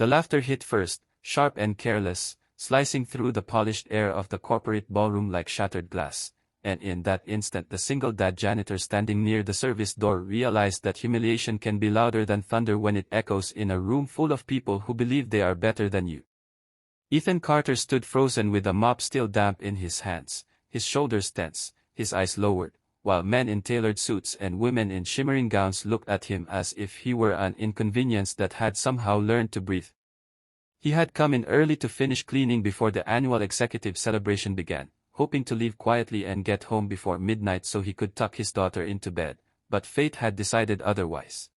The laughter hit first, sharp and careless, slicing through the polished air of the corporate ballroom like shattered glass, and in that instant the single dad janitor standing near the service door realized that humiliation can be louder than thunder when it echoes in a room full of people who believe they are better than you. Ethan Carter stood frozen with a mop still damp in his hands, his shoulders tense, his eyes lowered, while men in tailored suits and women in shimmering gowns looked at him as if he were an inconvenience that had somehow learned to breathe. He had come in early to finish cleaning before the annual executive celebration began, hoping to leave quietly and get home before midnight so he could tuck his daughter into bed, but fate had decided otherwise.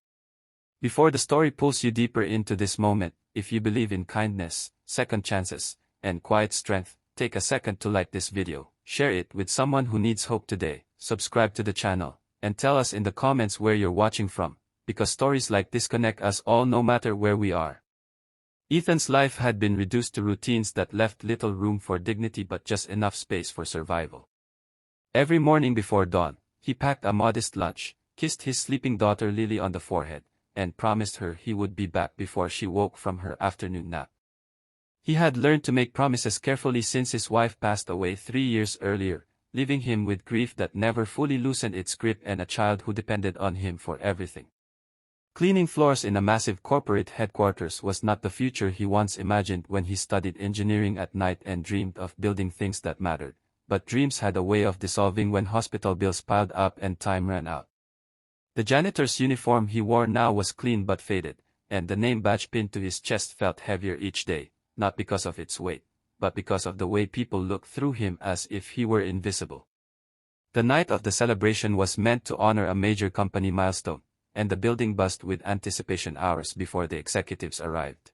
Before the story pulls you deeper into this moment, if you believe in kindness, second chances, and quiet strength, take a second to like this video, share it with someone who needs hope today, subscribe to the channel, and tell us in the comments where you're watching from, because stories like this connect us all no matter where we are. Ethan's life had been reduced to routines that left little room for dignity but just enough space for survival. Every morning before dawn, he packed a modest lunch, kissed his sleeping daughter Lily on the forehead, and promised her he would be back before she woke from her afternoon nap. He had learned to make promises carefully since his wife passed away 3 years earlier, leaving him with grief that never fully loosened its grip and a child who depended on him for everything. Cleaning floors in a massive corporate headquarters was not the future he once imagined when he studied engineering at night and dreamed of building things that mattered, but dreams had a way of dissolving when hospital bills piled up and time ran out. The janitor's uniform he wore now was clean but faded, and the name badge pinned to his chest felt heavier each day, not because of its weight, but because of the way people looked through him as if he were invisible. The night of the celebration was meant to honor a major company milestone, and the building buzzed with anticipation hours before the executives arrived.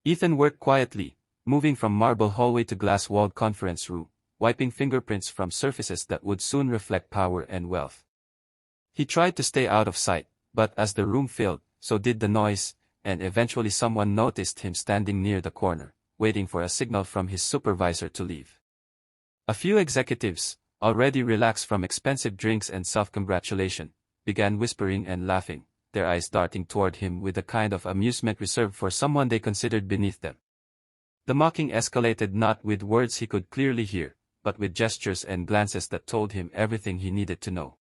Ethan worked quietly, moving from marble hallway to glass-walled conference room, wiping fingerprints from surfaces that would soon reflect power and wealth. He tried to stay out of sight, but as the room filled, so did the noise, and eventually someone noticed him standing near the corner, waiting for a signal from his supervisor to leave. A few executives, already relaxed from expensive drinks and self-congratulation, began whispering and laughing, their eyes darting toward him with a kind of amusement reserved for someone they considered beneath them. The mocking escalated not with words he could clearly hear, but with gestures and glances that told him everything he needed to know.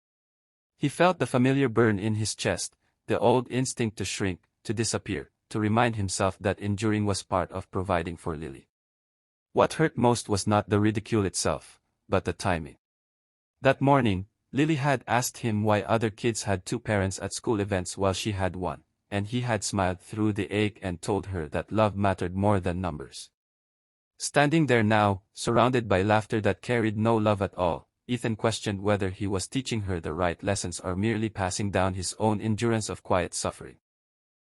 He felt the familiar burn in his chest, the old instinct to shrink, to disappear, to remind himself that enduring was part of providing for Lily. What hurt most was not the ridicule itself, but the timing. That morning, Lily had asked him why other kids had 2 parents at school events while she had 1, and he had smiled through the ache and told her that love mattered more than numbers. Standing there now, surrounded by laughter that carried no love at all, Ethan questioned whether he was teaching her the right lessons or merely passing down his own endurance of quiet suffering.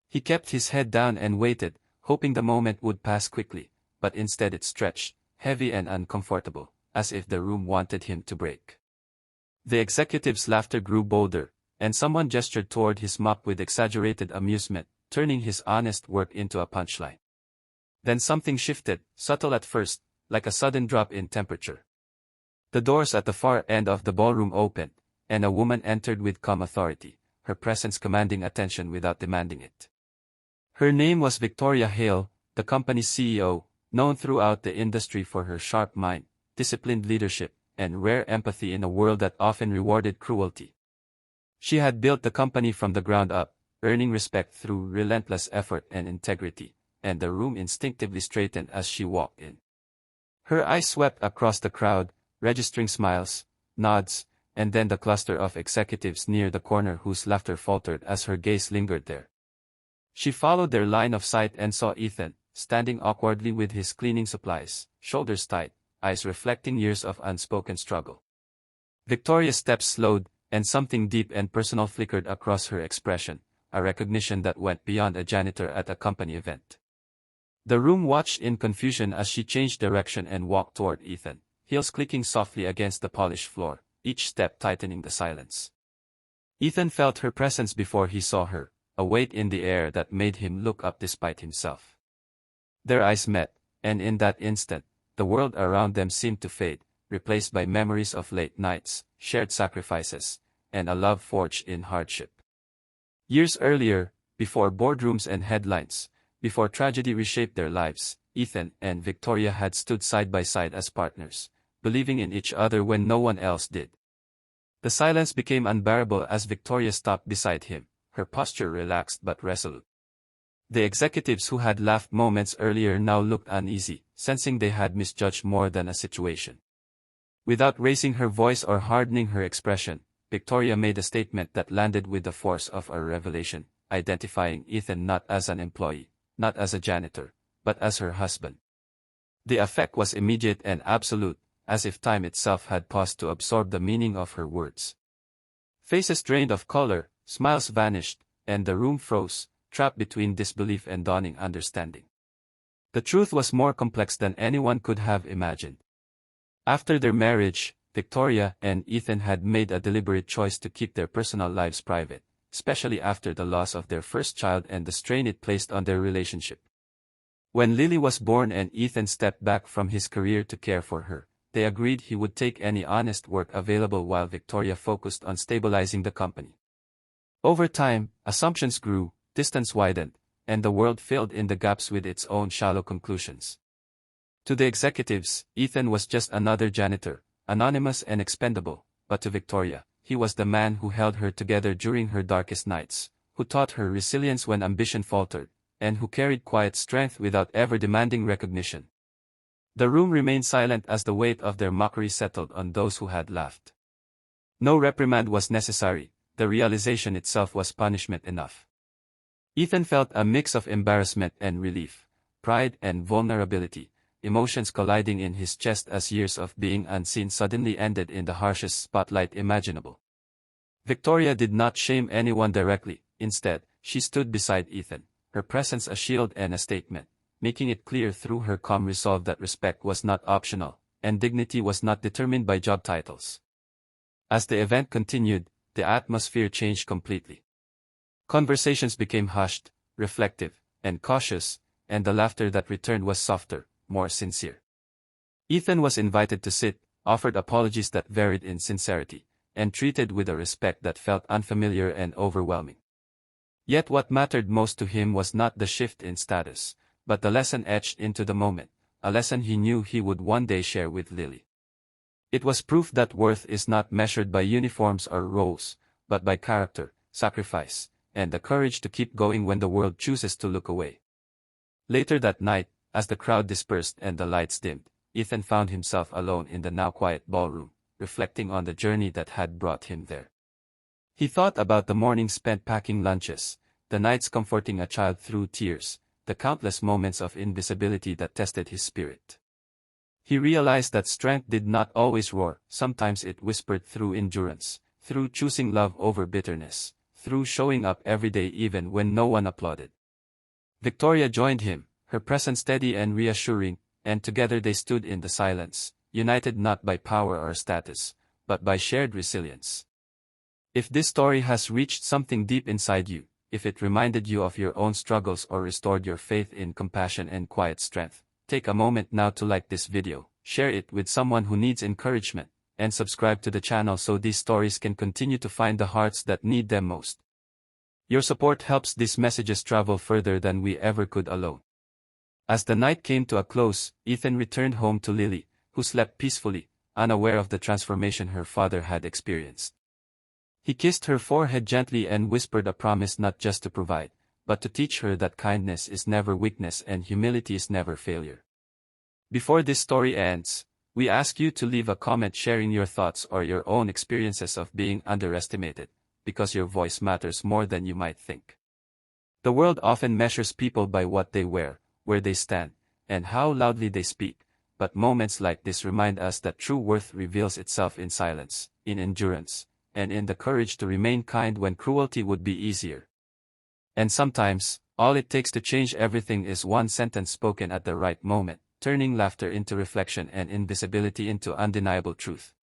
He kept his head down and waited, hoping the moment would pass quickly, but instead it stretched, heavy and uncomfortable, as if the room wanted him to break. The executive's laughter grew bolder, and someone gestured toward his mop with exaggerated amusement, turning his honest work into a punchline. Then something shifted, subtle at first, like a sudden drop in temperature. The doors at the far end of the ballroom opened, and a woman entered with calm authority, her presence commanding attention without demanding it. Her name was Victoria Hale, the company's CEO, known throughout the industry for her sharp mind, disciplined leadership, and rare empathy in a world that often rewarded cruelty. She had built the company from the ground up, earning respect through relentless effort and integrity, and the room instinctively straightened as she walked in. Her eyes swept across the crowd, registering smiles, nods, and then the cluster of executives near the corner whose laughter faltered as her gaze lingered there. She followed their line of sight and saw Ethan, standing awkwardly with his cleaning supplies, shoulders tight, eyes reflecting years of unspoken struggle. Victoria's steps slowed, and something deep and personal flickered across her expression, a recognition that went beyond a janitor at a company event. The room watched in confusion as she changed direction and walked toward Ethan, heels clicking softly against the polished floor, each step tightening the silence. Ethan felt her presence before he saw her, a weight in the air that made him look up despite himself. Their eyes met, and in that instant, the world around them seemed to fade, replaced by memories of late nights, shared sacrifices, and a love forged in hardship. Years earlier, before boardrooms and headlines, Before tragedy reshaped their lives, Ethan and Victoria had stood side by side as partners, believing in each other when no one else did. The silence became unbearable as Victoria stopped beside him, her posture relaxed but resolute. The executives who had laughed moments earlier now looked uneasy, sensing they had misjudged more than a situation. Without raising her voice or hardening her expression, Victoria made a statement that landed with the force of a revelation, identifying Ethan not as an employee, not as a janitor, but as her husband. The effect was immediate and absolute, as if time itself had paused to absorb the meaning of her words. Faces drained of color, smiles vanished, and the room froze, trapped between disbelief and dawning understanding. The truth was more complex than anyone could have imagined. After their marriage, Victoria and Ethan had made a deliberate choice to keep their personal lives private, especially after the loss of their first child and the strain it placed on their relationship. When Lily was born and Ethan stepped back from his career to care for her, they agreed he would take any honest work available while Victoria focused on stabilizing the company. Over time, assumptions grew, distance widened, and the world filled in the gaps with its own shallow conclusions. To the executives, Ethan was just another janitor, anonymous and expendable, but to Victoria, he was the man who held her together during her darkest nights, who taught her resilience when ambition faltered, and who carried quiet strength without ever demanding recognition. The room remained silent as the weight of their mockery settled on those who had laughed. No reprimand was necessary, the realization itself was punishment enough. Ethan felt a mix of embarrassment and relief, pride and vulnerability, emotions colliding in his chest as years of being unseen suddenly ended in the harshest spotlight imaginable. Victoria did not shame anyone directly, instead, she stood beside Ethan, her presence a shield and a statement, making it clear through her calm resolve that respect was not optional, and dignity was not determined by job titles. As the event continued, the atmosphere changed completely. Conversations became hushed, reflective, and cautious, and the laughter that returned was softer, more sincere. Ethan was invited to sit, offered apologies that varied in sincerity, and treated with a respect that felt unfamiliar and overwhelming. Yet what mattered most to him was not the shift in status, but the lesson etched into the moment, a lesson he knew he would one day share with Lily. It was proof that worth is not measured by uniforms or roles, but by character, sacrifice, and the courage to keep going when the world chooses to look away. Later that night, as the crowd dispersed and the lights dimmed, Ethan found himself alone in the now quiet ballroom, reflecting on the journey that had brought him there. He thought about the mornings spent packing lunches, the nights comforting a child through tears, the countless moments of invisibility that tested his spirit. He realized that strength did not always roar, sometimes it whispered through endurance, through choosing love over bitterness, through showing up every day even when no one applauded. Victoria joined him, her presence steady and reassuring, and together they stood in the silence, united not by power or status, but by shared resilience. If this story has reached something deep inside you, if it reminded you of your own struggles or restored your faith in compassion and quiet strength, take a moment now to like this video, share it with someone who needs encouragement, and subscribe to the channel so these stories can continue to find the hearts that need them most. Your support helps these messages travel further than we ever could alone. As the night came to a close, Ethan returned home to Lily, who slept peacefully, unaware of the transformation her father had experienced. He kissed her forehead gently and whispered a promise not just to provide, but to teach her that kindness is never weakness and humility is never failure. Before this story ends, we ask you to leave a comment sharing your thoughts or your own experiences of being underestimated, because your voice matters more than you might think. The world often measures people by what they wear, where they stand, and how loudly they speak, but moments like this remind us that true worth reveals itself in silence, in endurance, and in the courage to remain kind when cruelty would be easier. And sometimes, all it takes to change everything is one sentence spoken at the right moment, turning laughter into reflection and invisibility into undeniable truth.